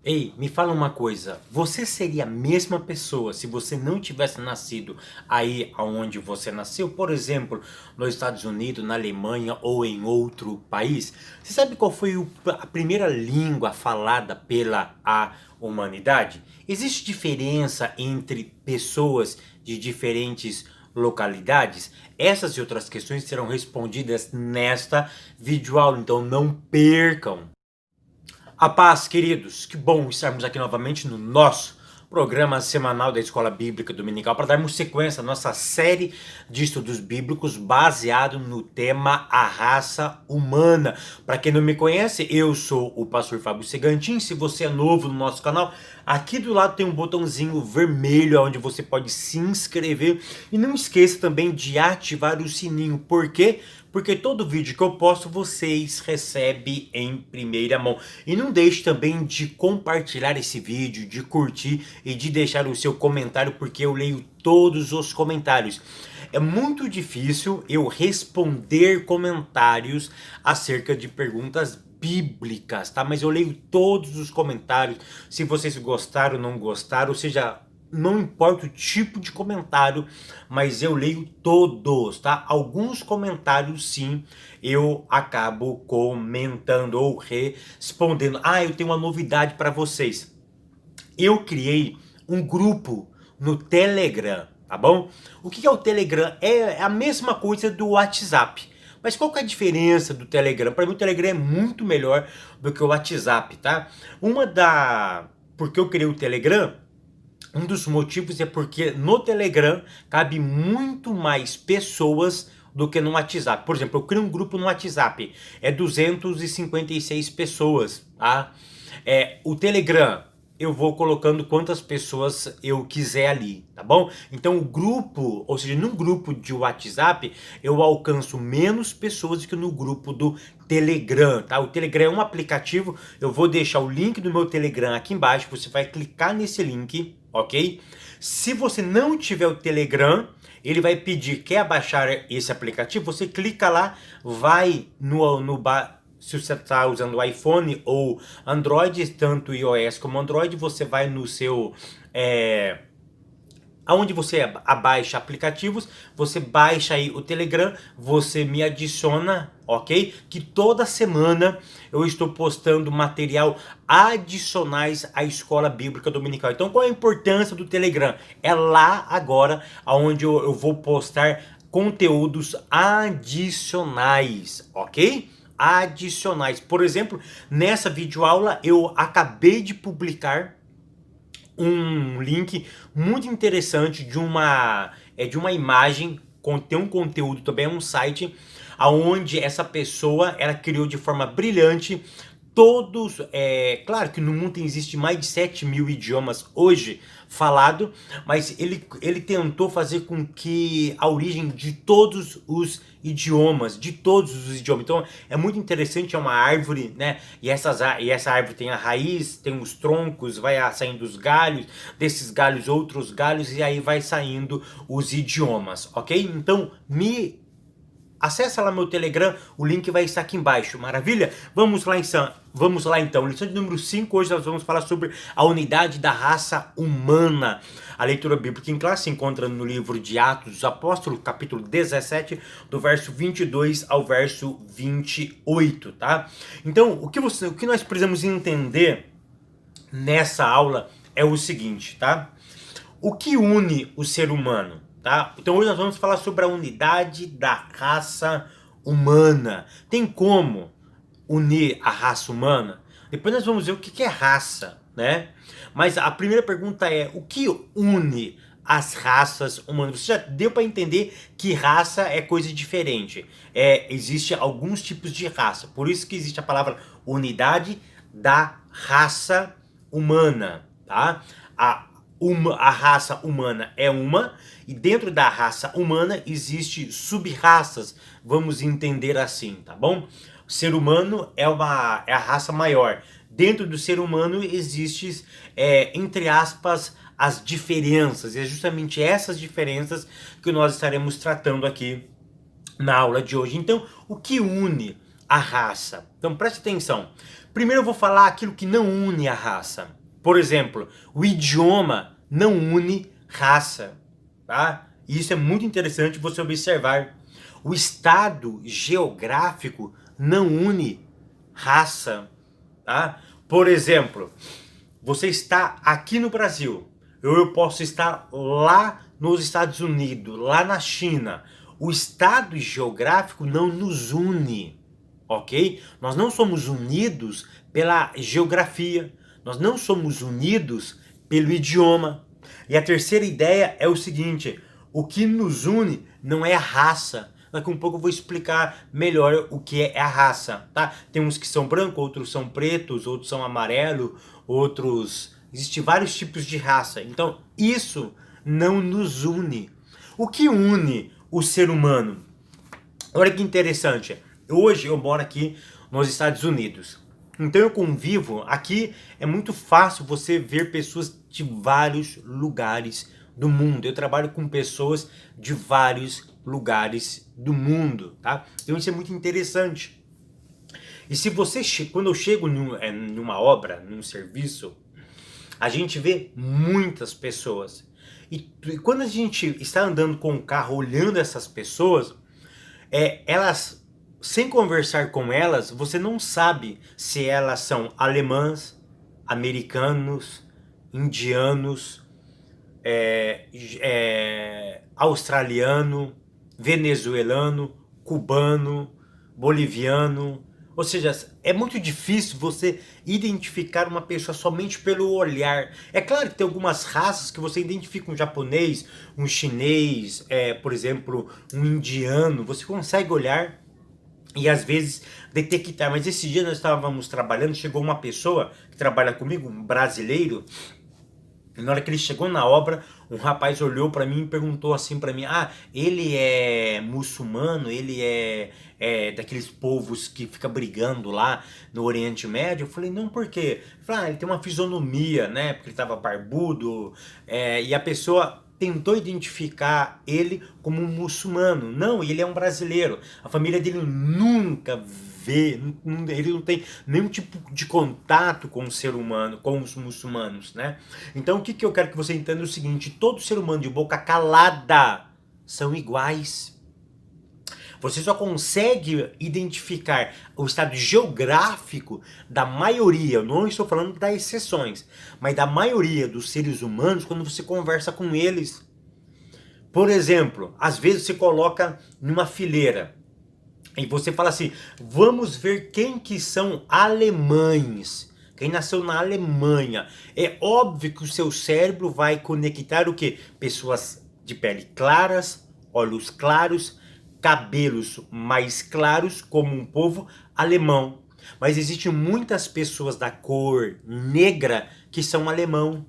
Ei, me fala uma coisa, você seria a mesma pessoa se você não tivesse nascido aí aonde você nasceu? Por exemplo, nos Estados Unidos, na Alemanha ou em outro país? Você sabe qual foi a primeira língua falada pela a humanidade? Existe diferença entre pessoas de diferentes localidades? Essas e outras questões serão respondidas nesta videoaula, então não percam! A paz, queridos, que bom estarmos aqui novamente no nosso programa semanal da Escola Bíblica Dominical para darmos sequência à nossa série de estudos bíblicos baseado no tema A Raça Humana. Para quem não me conhece, eu sou o pastor Fábio Segantin. Se você é novo no nosso canal, aqui do lado tem um botãozinho vermelho onde você pode se inscrever e não esqueça também de ativar o sininho. Por quê? Porque todo vídeo que eu posto vocês recebem em primeira mão. E não deixe também de compartilhar esse vídeo, de curtir e de deixar o seu comentário, porque eu leio todos os comentários. É muito difícil eu responder comentários acerca de perguntas bíblicas, tá? Mas eu leio todos os comentários, se vocês gostaram ou não gostaram, ou seja, não importa o tipo de comentário, mas eu leio todos, tá? Alguns comentários sim, eu acabo comentando ou respondendo. Ah, eu tenho uma novidade para vocês. Eu criei um grupo no Telegram, tá bom? O que é o Telegram? É a mesma coisa do WhatsApp. Mas qual que é a diferença do Telegram? Para mim o Telegram é muito melhor do que o WhatsApp, tá? Porque eu criei o Telegram, um dos motivos é porque no Telegram cabe muito mais pessoas do que no WhatsApp. Por exemplo, eu crio um grupo no WhatsApp, é 256 pessoas, tá? O Telegram, eu vou colocando quantas pessoas eu quiser ali, tá bom? Então o grupo, ou seja, num grupo de WhatsApp, eu alcanço menos pessoas do que no grupo do Telegram, tá? O Telegram é um aplicativo, eu vou deixar o link do meu Telegram aqui embaixo, você vai clicar nesse link, ok? Se você não tiver o Telegram, ele vai pedir, quer baixar esse aplicativo? Você clica lá, vai se você está usando o iPhone ou Android, tanto iOS como Android, você vai no seu... aonde você abaixa aplicativos, você baixa aí o Telegram, você me adiciona, ok? Que toda semana eu estou postando material adicionais à Escola Bíblica Dominical. Então qual a importância do Telegram? É lá agora onde eu vou postar conteúdos adicionais, ok? Adicionais. Por exemplo, nessa videoaula eu acabei de publicar um link muito interessante de uma imagem, tem um conteúdo também, é um site aonde essa pessoa ela criou de forma brilhante todos, claro que no mundo existe mais de 7.000 idiomas hoje falado, mas ele tentou fazer com que a origem de todos os idiomas, então é muito interessante, é uma árvore, né, e essa árvore tem a raiz, tem os troncos, vai saindo os galhos, desses galhos outros galhos, e aí vai saindo os idiomas, ok? Então acessa lá meu Telegram, o link vai estar aqui embaixo, maravilha? Vamos lá então, lição de número 5, hoje nós vamos falar sobre a unidade da raça humana. A leitura bíblica em classe se encontra no livro de Atos dos Apóstolos, capítulo 17, do verso 22 ao verso 28, tá? Então, o que nós precisamos entender nessa aula é o seguinte, tá? O que une o ser humano? Tá? Então hoje nós vamos falar sobre a unidade da raça humana. Tem como unir a raça humana? Depois nós vamos ver o que é raça, né? Mas a primeira pergunta é: o que une as raças humanas? Você já deu para entender que raça é coisa diferente. Existe alguns tipos de raça. Por isso que existe a palavra unidade da raça humana, tá? A raça humana é uma, e dentro da raça humana existe sub-raças, vamos entender assim, tá bom? O ser humano é a raça maior. Dentro do ser humano existe, entre aspas, as diferenças, e é justamente essas diferenças que nós estaremos tratando aqui na aula de hoje. Então, o que une a raça? Então preste atenção. Primeiro eu vou falar aquilo que não une a raça. Por exemplo, o idioma não une raça, tá? E isso é muito interessante você observar. O estado geográfico não une raça, tá? Por exemplo, você está aqui no Brasil, eu posso estar lá nos Estados Unidos, lá na China. O estado geográfico não nos une, ok? Nós não somos unidos pela geografia, nós não somos unidos pelo idioma. E a terceira ideia é o seguinte: o que nos une não é a raça. Daqui a um pouco eu vou explicar melhor o que é a raça, tá? Tem uns que são brancos, outros são pretos, outros são amarelo, outros... Existem vários tipos de raça. Então, isso não nos une. O que une o ser humano? Olha que interessante. Hoje eu moro aqui nos Estados Unidos. Então eu convivo, aqui é muito fácil você ver pessoas de vários lugares do mundo. Eu trabalho com pessoas de vários lugares do mundo, tá? Então isso é muito interessante. E se você, quando eu chego numa obra, num serviço, a gente vê muitas pessoas. E quando a gente está andando com o carro, olhando essas pessoas, elas, sem conversar com elas, você não sabe se elas são alemãs, americanos, indianos, australiano, venezuelano, cubano, boliviano. Ou seja, é muito difícil você identificar uma pessoa somente pelo olhar. É claro que tem algumas raças que você identifica, um japonês, um chinês, por exemplo, um indiano. Você consegue olhar e às vezes detectar. Mas esse dia nós estávamos trabalhando, chegou uma pessoa que trabalha comigo, um brasileiro. E na hora que ele chegou na obra, um rapaz olhou para mim e perguntou assim para mim: ah, ele é muçulmano, ele é daqueles povos que fica brigando lá no Oriente Médio? Eu falei: não, por quê? Ele falou: ah, ele tem uma fisionomia, né, porque ele tava barbudo, e a pessoa tentou identificar ele como um muçulmano. Não, ele é um brasileiro. A família dele nunca vê, ele não tem nenhum tipo de contato com o ser humano, com os muçulmanos, né? Então o que eu quero que você entenda é o seguinte: todo ser humano de boca calada são iguais. Você só consegue identificar o estado geográfico da maioria, eu não estou falando das exceções, mas da maioria dos seres humanos quando você conversa com eles. Por exemplo, às vezes você coloca numa fileira e você fala assim: vamos ver quem que são alemães, quem nasceu na Alemanha. É óbvio que o seu cérebro vai conectar o quê? Pessoas de pele claras, olhos claros, cabelos mais claros, como um povo alemão. Mas existem muitas pessoas da cor negra que são alemão.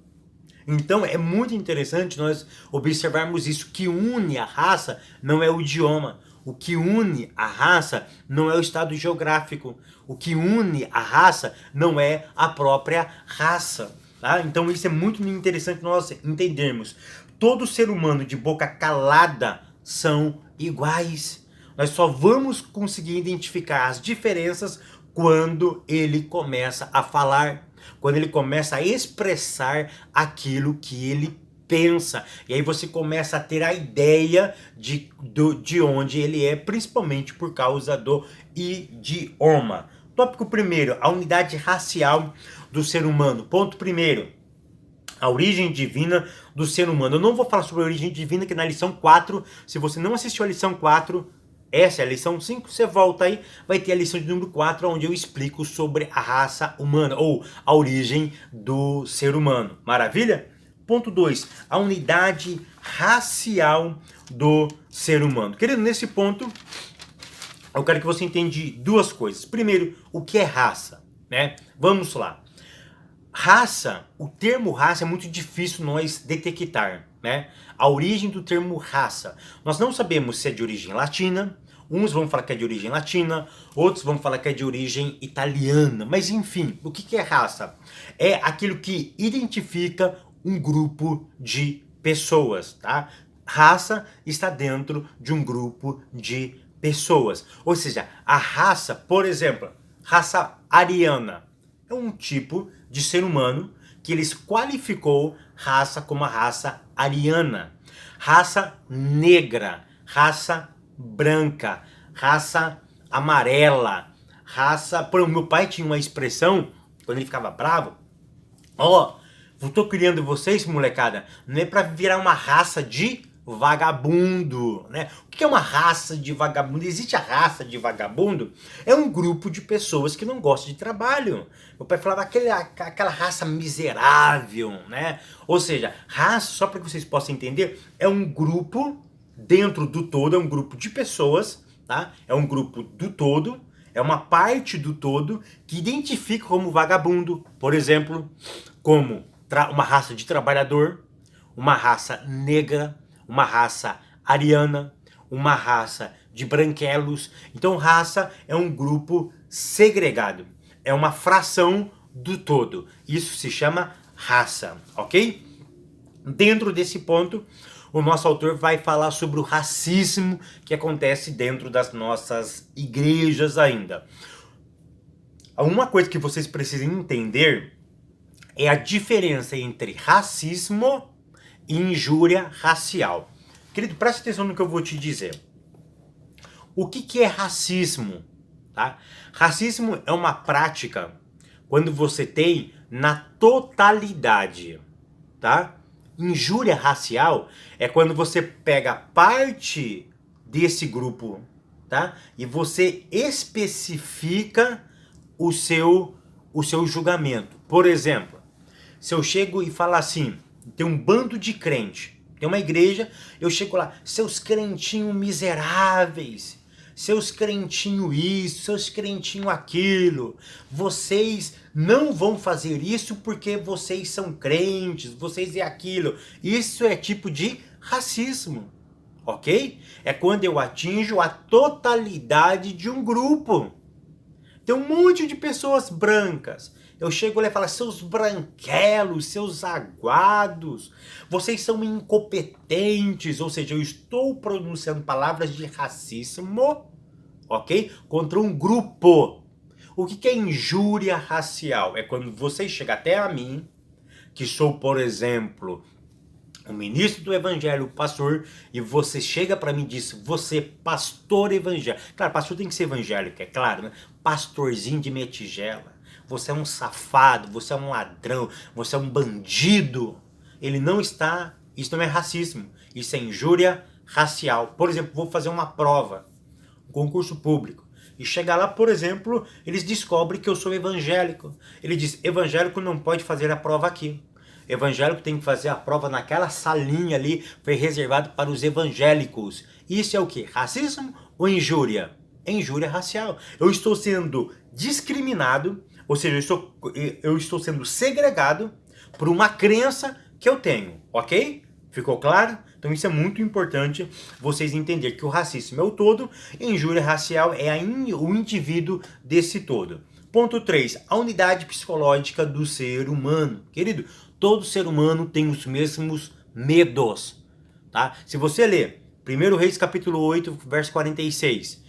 Então é muito interessante nós observarmos isso. Que une a raça não é o idioma. O que une a raça não é o estado geográfico. O que une a raça não é a própria raça. Tá? Então isso é muito interessante nós entendermos. Todo ser humano de boca calada são iguais. Nós só vamos conseguir identificar as diferenças quando ele começa a falar, quando ele começa a expressar aquilo que ele pensa. E aí você começa a ter a ideia de onde ele é, principalmente por causa do idioma. Tópico primeiro: a unidade racial do ser humano. Ponto primeiro: a origem divina do ser humano. Eu não vou falar sobre a origem divina, que na lição 4, se você não assistiu a lição 4, essa é a lição 5, você volta aí, vai ter a lição de número 4, onde eu explico sobre a raça humana, ou a origem do ser humano. Maravilha? Ponto 2, a unidade racial do ser humano. Querido, nesse ponto, eu quero que você entenda duas coisas. Primeiro, o que é raça, né? Vamos lá. Raça, o termo raça é muito difícil nós detectar, né? A origem do termo raça. Nós não sabemos se é de origem latina, uns vão falar que é de origem latina, outros vão falar que é de origem italiana, mas enfim, o que é raça? É aquilo que identifica um grupo de pessoas, tá? Raça está dentro de um grupo de pessoas. Ou seja, a raça, por exemplo, raça ariana. é um tipo de ser humano que eles qualificou raça como a raça ariana, raça negra, raça branca, raça amarela, raça... Por exemplo, meu pai tinha uma expressão, quando ele ficava bravo, ó, eu tô criando vocês, molecada, não é pra virar uma raça de vagabundo, né? O que é uma raça de vagabundo? Existe a raça de vagabundo? É um grupo de pessoas que não gostam de trabalho. Meu pai falava aquela raça miserável, né? Ou seja, raça, só para que vocês possam entender, é um grupo dentro do todo, é um grupo de pessoas, tá? É um grupo do todo, é uma parte do todo que identifica como vagabundo, por exemplo, como uma raça de trabalhador, uma raça negra, uma raça ariana, uma raça de branquelos. Então, raça é um grupo segregado, é uma fração do todo. Isso se chama raça, ok? Dentro desse ponto, o nosso autor vai falar sobre o racismo que acontece dentro das nossas igrejas ainda. Uma coisa que vocês precisam entender é a diferença entre racismo e injúria racial. Querido, preste atenção no que eu vou te dizer. O que é racismo? Tá? Racismo é uma prática quando você tem na totalidade, tá? Injúria racial é quando você pega parte desse grupo, tá? E você especifica o seu julgamento. Por exemplo, se eu chego e falo assim, tem um bando de crente, tem uma igreja, eu chego lá, seus crentinhos miseráveis, seus crentinhos isso, seus crentinhos aquilo, vocês não vão fazer isso porque vocês são crentes, vocês é aquilo. Isso é tipo de racismo, ok? É quando eu atinjo a totalidade de um grupo. Tem um monte de pessoas brancas. Eu chego lá e falo, seus branquelos, seus aguados, vocês são incompetentes, ou seja, eu estou pronunciando palavras de racismo, ok? Contra um grupo. O que é injúria racial? É quando você chega até a mim, que sou, por exemplo, o ministro do evangelho, o pastor, e você chega para mim e diz, você pastor evangélico. Claro, pastor tem que ser evangélico, é claro, né? Pastorzinho de meia tigela. Você é um safado, você é um ladrão, você é um bandido. Ele não está... Isso não é racismo, isso é injúria racial. Por exemplo, vou fazer uma prova, um concurso público. E chegar lá, por exemplo, eles descobrem que eu sou evangélico. Ele diz, evangélico não pode fazer a prova aqui. Evangélico tem que fazer a prova naquela salinha ali, foi reservado para os evangélicos. Isso é o que? Racismo ou injúria? É injúria racial. Eu estou sendo discriminado, ou seja, eu estou sendo segregado por uma crença que eu tenho, ok? Ficou claro? Então isso é muito importante vocês entenderem que o racismo é o todo e a injúria racial é o indivíduo desse todo. Ponto 3. A unidade psicológica do ser humano. Querido, todo ser humano tem os mesmos medos. Tá? Se você ler 1 Reis capítulo 8, verso 46,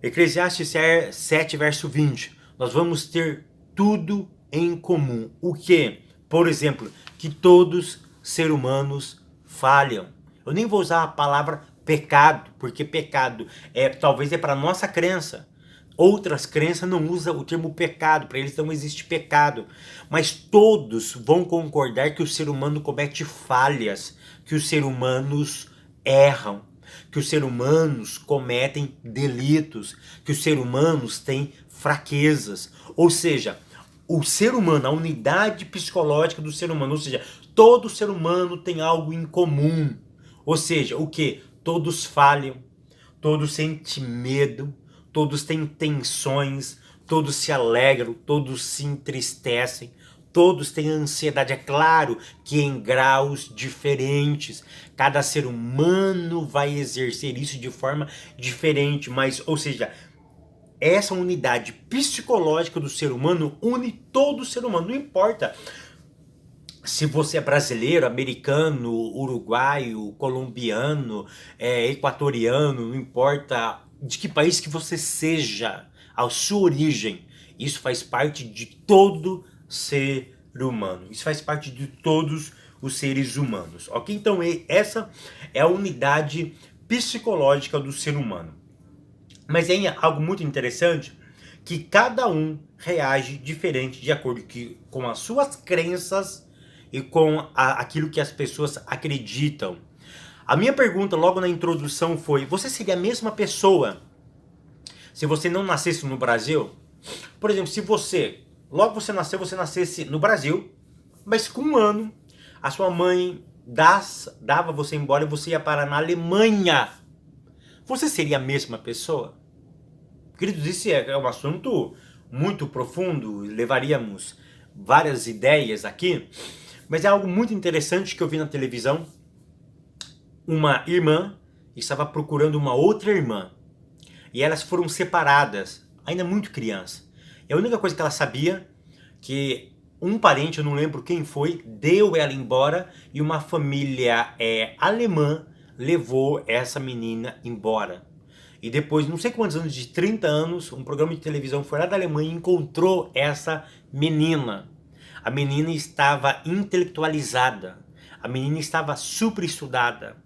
Eclesiastes 7, verso 20, nós vamos ter tudo em comum. O que? Por exemplo, que todos seres humanos falham. Eu nem vou usar a palavra pecado, porque pecado talvez é para nossa crença. Outras crenças não usam o termo pecado, para eles não existe pecado. Mas todos vão concordar que o ser humano comete falhas, que os seres humanos erram, que os seres humanos cometem delitos, que os seres humanos têm fraquezas. Ou seja, o ser humano, a unidade psicológica do ser humano, ou seja, todo ser humano tem algo em comum. Ou seja, o que? Todos falham, todos sentem medo, todos têm tensões, todos se alegram, todos se entristecem, todos têm ansiedade. É claro que em graus diferentes, cada ser humano vai exercer isso de forma diferente, mas, ou seja, essa unidade psicológica do ser humano une todo o ser humano, não importa se você é brasileiro, americano, uruguaio, colombiano, equatoriano, não importa de que país que você seja, a sua origem, Isso faz parte de todo ser humano. Isso faz parte de todos os seres humanos, ok? Então essa é a unidade psicológica do ser humano. Mas é algo muito interessante que cada um reage diferente de acordo com as suas crenças e com aquilo que as pessoas acreditam. A minha pergunta logo na introdução foi: você seria a mesma pessoa se você não nascesse no Brasil? Por exemplo, se logo você nascesse no Brasil, mas com um ano, a sua mãe dava você embora e você ia parar na Alemanha. Você seria a mesma pessoa? Queridos, isso é um assunto muito profundo, levaríamos várias ideias aqui, mas é algo muito interessante que eu vi na televisão. Uma irmã estava procurando uma outra irmã e elas foram separadas, ainda muito criança. E a única coisa que ela sabia que um parente, eu não lembro quem foi, deu ela embora e uma família alemã levou essa menina embora. E depois, não sei quantos anos, de 30 anos, um programa de televisão foi lá da Alemanha e encontrou essa menina. A menina estava intelectualizada. A menina estava super estudada.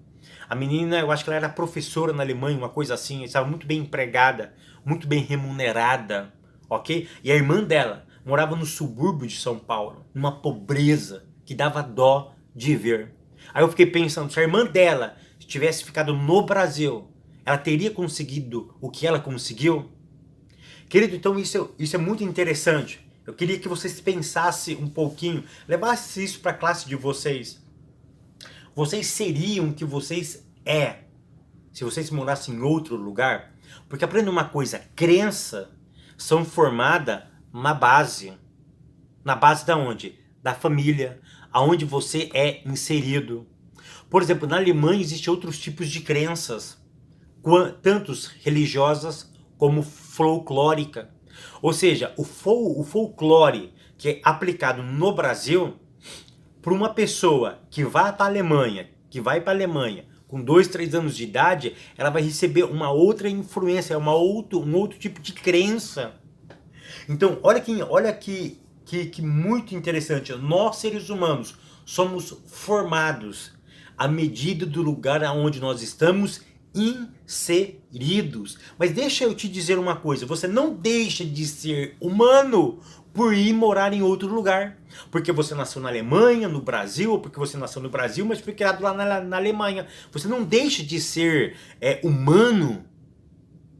A menina, eu acho que ela era professora na Alemanha, uma coisa assim. Estava muito bem empregada, muito bem remunerada, ok? E a irmã dela morava no subúrbio de São Paulo, numa pobreza que dava dó de ver. Aí eu fiquei pensando, se a irmã dela tivesse ficado no Brasil, ela teria conseguido o que ela conseguiu? Querido, então isso é muito interessante. Eu queria que vocês pensassem um pouquinho, levassem isso para a classe de vocês. Vocês seriam o que vocês se vocês morassem em outro lugar? Porque aprenda uma coisa, crença são formadas na base. Na base da onde? Da família, aonde você é inserido. Por exemplo, na Alemanha existem outros tipos de crenças, tantos religiosas como folclórica. Ou seja, o folclore que é aplicado no Brasil, para uma pessoa que vai para a Alemanha, com 2, 3 anos de idade, ela vai receber uma outra influência, um outro tipo de crença. Então, olha que muito interessante. Nós, seres humanos, somos formados à medida do lugar aonde nós estamos inseridos. Mas deixa eu te dizer uma coisa, você não deixa de ser humano por ir morar em outro lugar. Porque você nasceu na Alemanha, no Brasil, ou porque você nasceu no Brasil, mas foi criado lá na Alemanha. Você não deixa de ser humano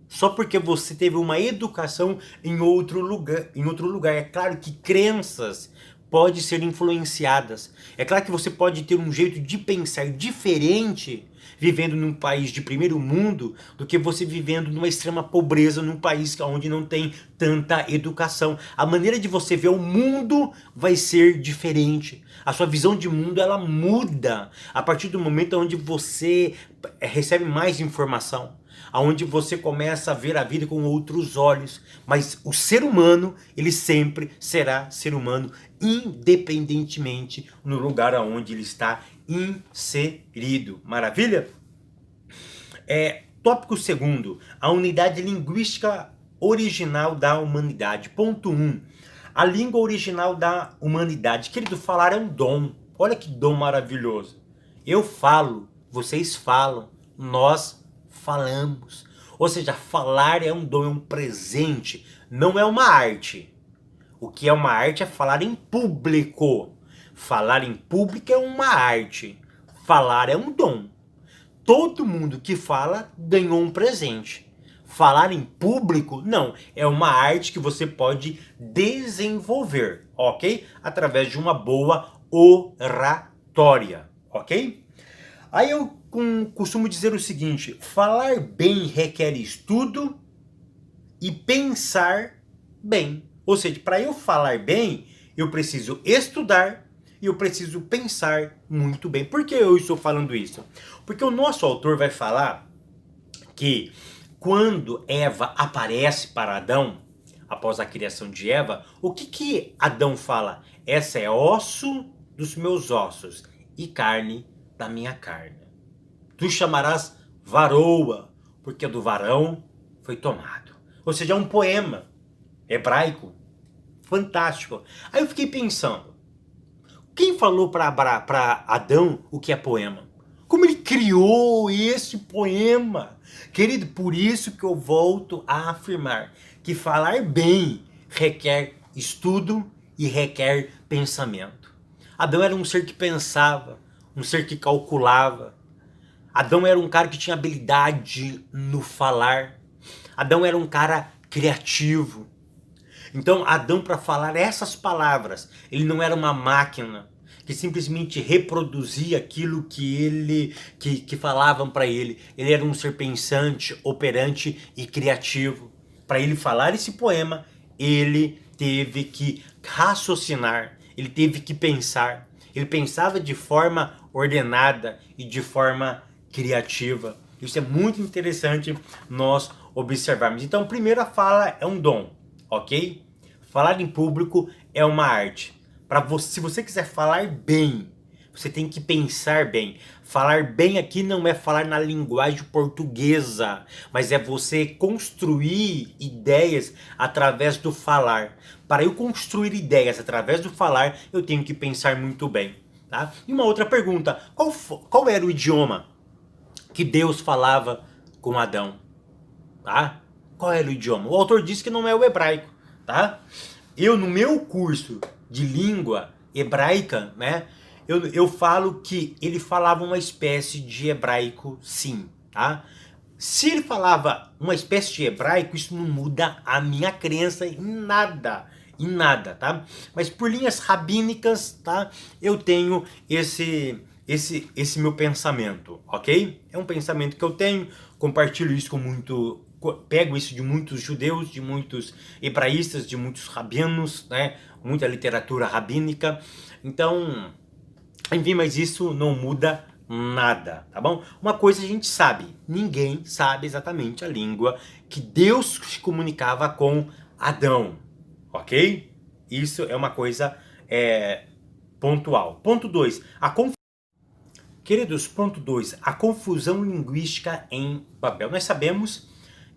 só porque você teve uma educação em outro lugar. É claro que crenças podem ser influenciadas. É claro que você pode ter um jeito de pensar diferente vivendo num país de primeiro mundo do que você vivendo numa extrema pobreza num país onde não tem tanta educação. A maneira de você ver o mundo vai ser diferente. A sua visão de mundo ela muda a partir do momento onde você recebe mais informação, aonde você começa a ver a vida com outros olhos. Mas o ser humano, ele sempre será ser humano, independentemente no lugar aonde ele está inserido. Maravilha? Tópico segundo, a unidade linguística original da humanidade. Ponto 1. A língua original da humanidade. Querido, falar é um dom. Olha que dom maravilhoso. Eu falo, vocês falam, nós falamos. Ou seja, falar é um dom, é um presente, não é uma arte. O que é uma arte é falar em público. Falar em público é uma arte. Falar é um dom. Todo mundo que fala ganhou um presente. Falar em público, não. É uma arte que você pode desenvolver, ok? Através de uma boa oratória, ok? Aí eu costumo dizer o seguinte, falar bem requer estudo e pensar bem. Ou seja, para eu falar bem, eu preciso estudar e eu preciso pensar muito bem. Por que eu estou falando isso? Porque o nosso autor vai falar que quando Eva aparece para Adão, após a criação de Eva, o que Adão fala? Essa é osso dos meus ossos e carne da minha carne. Tu chamarás varoa, porque do varão foi tomado. Ou seja, é um poema hebraico fantástico. Aí eu fiquei pensando, quem falou para Adão o que é poema? Como ele criou esse poema? Querido, por isso que eu volto a afirmar que falar bem requer estudo e requer pensamento. Adão era um ser que pensava, um ser que calculava. Adão era um cara que tinha habilidade no falar. Adão era um cara criativo. Então Adão, para falar essas palavras, ele não era uma máquina que simplesmente reproduzia aquilo que falavam para ele. Ele era um ser pensante, operante e criativo. Para ele falar esse poema, ele teve que raciocinar, ele teve que pensar. Ele pensava de forma ordenada e de forma criativa. Isso é muito interessante nós observarmos. Então, primeiro, a fala é um dom, ok? Falar em público é uma arte. Se você quiser falar bem, você tem que pensar bem. Falar bem aqui não é falar na linguagem portuguesa, mas é você construir ideias através do falar. Para eu construir ideias através do falar, eu tenho que pensar muito bem. Tá? E uma outra pergunta, qual era o idioma que Deus falava com Adão? Tá? Qual era o idioma? O autor disse que não é o hebraico. Tá? Eu, no meu curso de língua hebraica, né, eu falo que ele falava uma espécie de hebraico, sim, tá? Se ele falava uma espécie de hebraico, isso não muda a minha crença em nada, tá? Mas por linhas rabínicas, tá? Eu tenho esse meu pensamento, ok? É um pensamento que eu tenho, compartilho isso pego isso de muitos judeus, de muitos hebraístas, de muitos rabinos, né? Muita literatura rabínica. Então, enfim, mas isso não muda nada, tá bom? Uma coisa a gente sabe, ninguém sabe exatamente a língua que Deus se comunicava com Adão, ok? Isso é uma coisa pontual. Ponto 2, queridos, ponto 2, a confusão linguística em Babel. Nós sabemos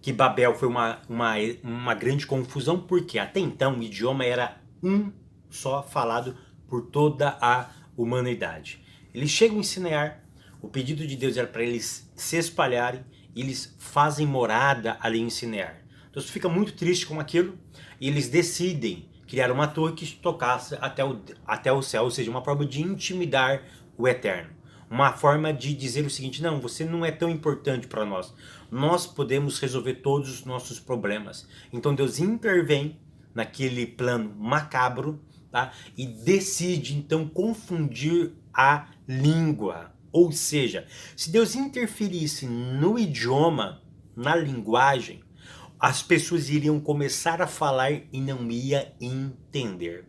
que Babel foi uma grande confusão, porque até então o idioma era um só falado por toda a humanidade. Eles chegam em Sinear, o pedido de Deus era para eles se espalharem, e eles fazem morada ali em Sinear. Deus fica muito triste com aquilo, e eles decidem criar uma torre que tocasse até o céu, ou seja, uma forma de intimidar o Eterno. Uma forma de dizer o seguinte, não, você não é tão importante para nós. Nós podemos resolver todos os nossos problemas. Então Deus intervém naquele plano macabro, tá? E decide então confundir a língua. Ou seja, se Deus interferisse no idioma, na linguagem, as pessoas iriam começar a falar e não ia entender.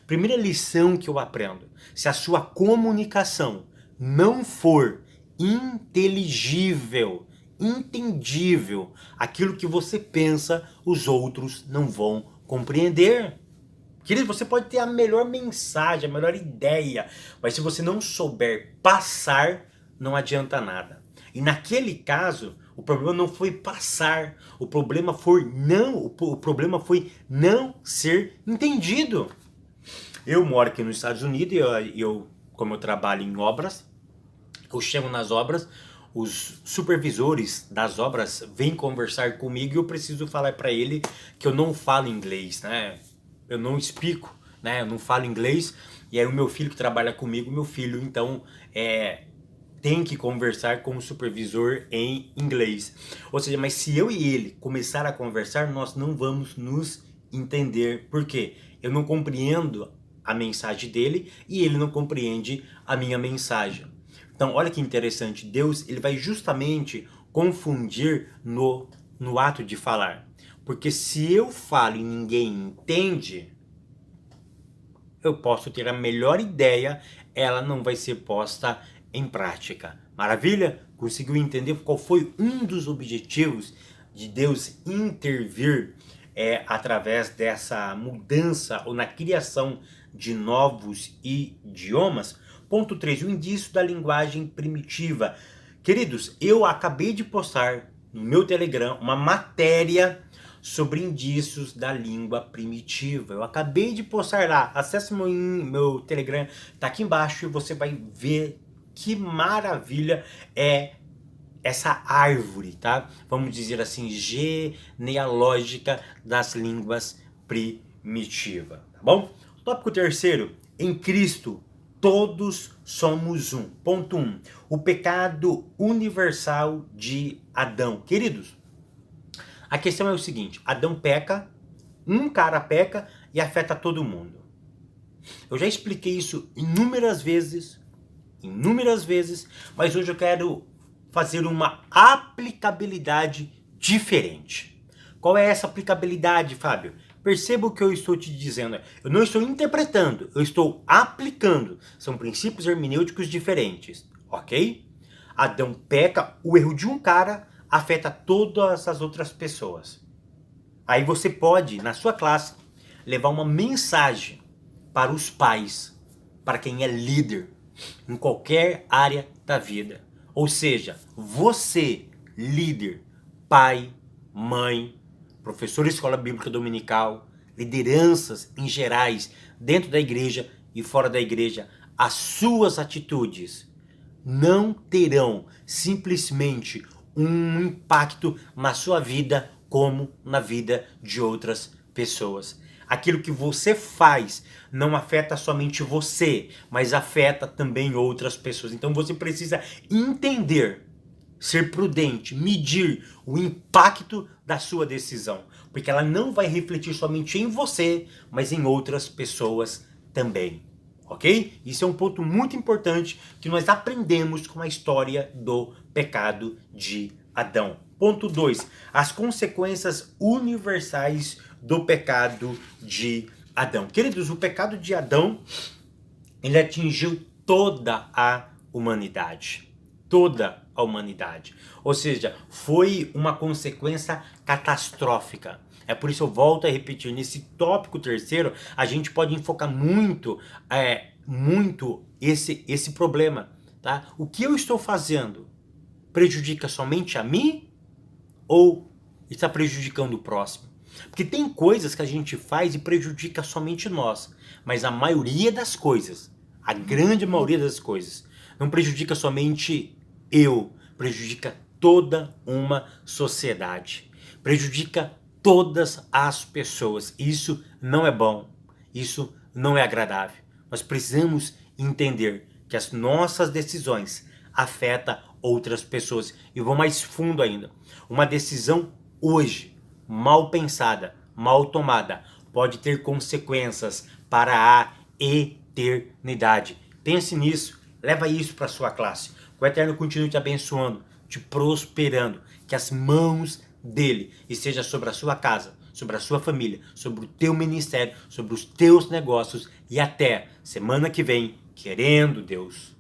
Primeira lição que eu aprendo, se a sua comunicação não for inteligível, entendível, aquilo que você pensa, os outros não vão compreender. Querido, você pode ter a melhor mensagem, a melhor ideia, mas se você não souber passar, não adianta nada. E naquele caso, o problema não foi passar, o problema foi não ser entendido. Eu moro aqui nos Estados Unidos e como eu trabalho em obras, eu chego nas obras, os supervisores das obras vêm conversar comigo e eu preciso falar para ele que eu não falo inglês, né? Eu não explico, né? Eu não falo inglês. E aí o meu filho que trabalha comigo, meu filho, então, tem que conversar com o supervisor em inglês. Ou seja, mas se eu e ele começar a conversar, nós não vamos nos entender. Por quê? Eu não compreendo a mensagem dele e ele não compreende a minha mensagem. Então, olha que interessante, Deus ele vai justamente confundir no ato de falar. Porque se eu falo e ninguém entende, eu posso ter a melhor ideia, ela não vai ser posta em prática. Maravilha? Conseguiu entender qual foi um dos objetivos de Deus intervir através dessa mudança ou na criação de novos idiomas? Ponto 3, o indício da linguagem primitiva. Queridos, eu acabei de postar no meu Telegram uma matéria sobre indícios da língua primitiva. Eu acabei de postar lá, acesse meu Telegram, tá aqui embaixo e você vai ver que maravilha é essa árvore, tá? Vamos dizer assim, genealógica das línguas primitivas, tá bom? Tópico terceiro, em Cristo todos somos um. Ponto 1. O pecado universal de Adão. Queridos, a questão é o seguinte, Adão peca, um cara peca e afeta todo mundo. Eu já expliquei isso inúmeras vezes, mas hoje eu quero fazer uma aplicabilidade diferente. Qual é essa aplicabilidade, Fábio? Perceba o que eu estou te dizendo. Eu não estou interpretando, eu estou aplicando. São princípios hermenêuticos diferentes, ok? Adão peca, o erro de um cara afeta todas as outras pessoas. Aí você pode, na sua classe, levar uma mensagem para os pais, para quem é líder, em qualquer área da vida. Ou seja, você, líder, pai, mãe, professor de escola bíblica dominical, lideranças em gerais, dentro da igreja e fora da igreja, as suas atitudes não terão simplesmente um impacto na sua vida como na vida de outras pessoas. Aquilo que você faz não afeta somente você, mas afeta também outras pessoas. Então você precisa entender, ser prudente, medir o impacto da sua decisão, porque ela não vai refletir somente em você, mas em outras pessoas também. Ok? Isso é um ponto muito importante que nós aprendemos com a história do pecado de Adão. Ponto 2. As consequências universais do pecado de Adão. Queridos, o pecado de Adão, ele atingiu toda a humanidade. Toda a humanidade. Ou seja, foi uma consequência catastrófica. É por isso eu volto a repetir, nesse tópico terceiro, a gente pode enfocar muito esse problema. Tá? O que eu estou fazendo prejudica somente a mim ou está prejudicando o próximo? Porque tem coisas que a gente faz e prejudica somente nós, mas a maioria das coisas, a grande maioria das coisas, não prejudica somente eu, prejudica toda uma sociedade, prejudica todas as pessoas. Isso não é bom, isso não é agradável. Nós precisamos entender que as nossas decisões afetam outras pessoas. E vou mais fundo ainda. Uma decisão hoje, mal pensada, mal tomada, pode ter consequências para a eternidade. Pense nisso, leva isso para sua classe. Que o Eterno continue te abençoando, te prosperando, que as mãos dele estejam sobre a sua casa, sobre a sua família, sobre o teu ministério, sobre os teus negócios e até semana que vem, querendo Deus.